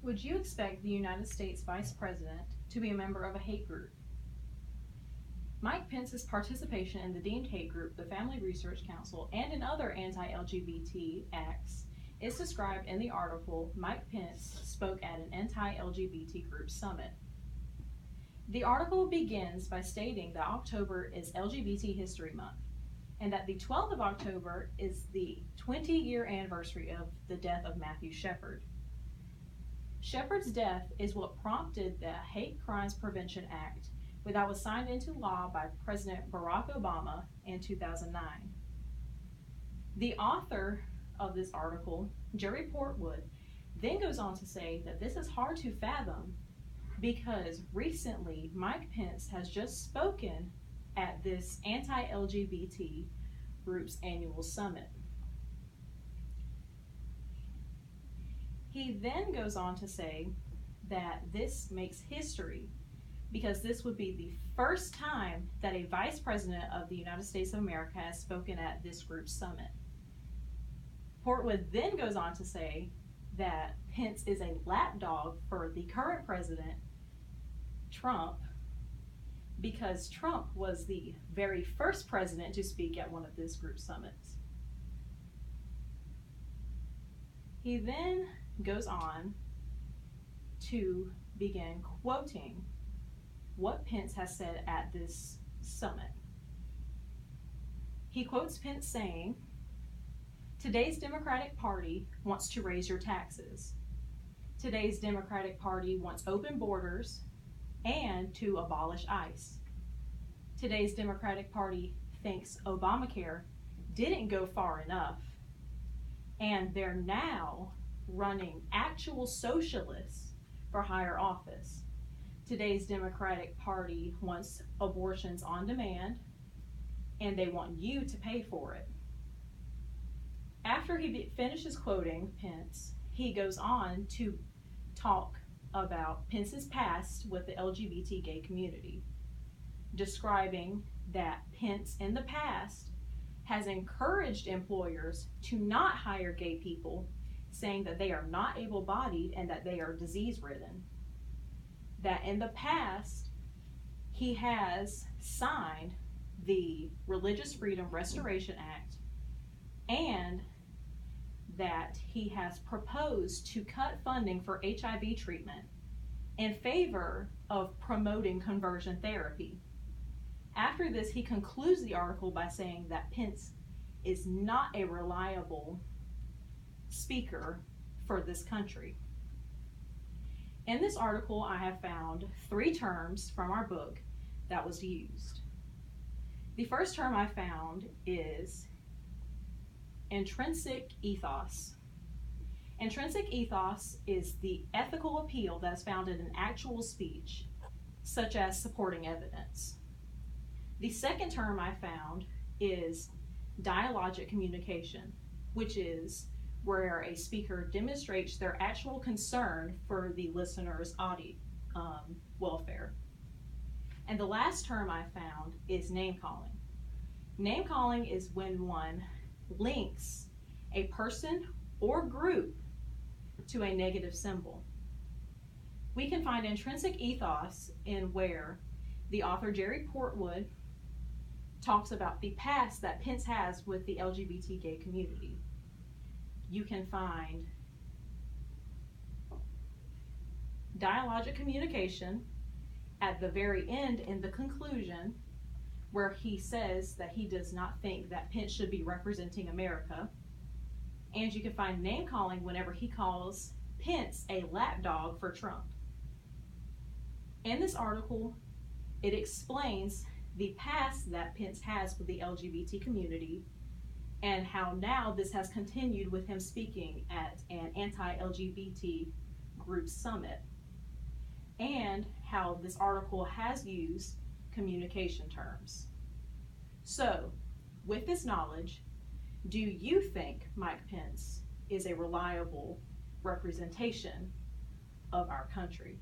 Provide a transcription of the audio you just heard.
Would you expect the United States Vice President to be a member of a hate group? Mike Pence's participation in the deemed hate group, the Family Research Council, and in other anti-LGBT acts is described in the article Mike Pence spoke at an anti-LGBT group summit. The article begins by stating that October is LGBT History Month, and that the 12th of October is the 20-year anniversary of the death of Matthew Shepard. Shepard's death is what prompted the Hate Crimes Prevention Act, that was signed into law by President Barack Obama in 2009. The author of this article, Jerry Portwood, then goes on to say that this is hard to fathom because recently Mike Pence has just spoken at this anti-LGBT group's annual summit. He then goes on to say that this makes history because this would be the first time that a vice president of the United States of America has spoken at this group's summit. Portwood then goes on to say that Pence is a lapdog for the current president, Trump, because Trump was the very first president to speak at one of this group summits. He then goes on to begin quoting what Pence has said at this summit. He quotes Pence saying, "Today's Democratic Party wants to raise your taxes. Today's Democratic Party wants open borders and to abolish ICE. Today's Democratic Party thinks Obamacare didn't go far enough, and they're now running actual socialists for higher office. Today's Democratic Party wants abortions on demand, and they want you to pay for it." After he finishes quoting Pence, he goes on to talk about Pence's past with the LGBT gay community, describing that Pence in the past has encouraged employers to not hire gay people, saying that they are not able-bodied and that they are disease-ridden. That in the past, he has signed the Religious Freedom Restoration Act, and that he has proposed to cut funding for HIV treatment in favor of promoting conversion therapy. After this, he concludes the article by saying that Pence is not a reliable speaker for this country. In this article, I have found 3 terms from our book that was used. The first term I found is intrinsic ethos. Intrinsic ethos is the ethical appeal that is found in an actual speech, such as supporting evidence. The second term I found is dialogic communication, which is where a speaker demonstrates their actual concern for the listener's welfare. And the last term I found is name calling. Name calling is when one links a person or group to a negative symbol. We can find intrinsic ethos in where the author Jerry Portwood talks about the past that Pence has with the LGBT gay community. You can find dialogic communication at the very end in the conclusion, where he says that he does not think that Pence should be representing America. And you can find name calling whenever he calls Pence a lapdog for Trump. In this article, it explains the past that Pence has with the LGBT community and how now this has continued with him speaking at an anti-LGBT group summit, and how this article has used communication terms. So, with this knowledge, do you think Mike Pence is a reliable representation of our country?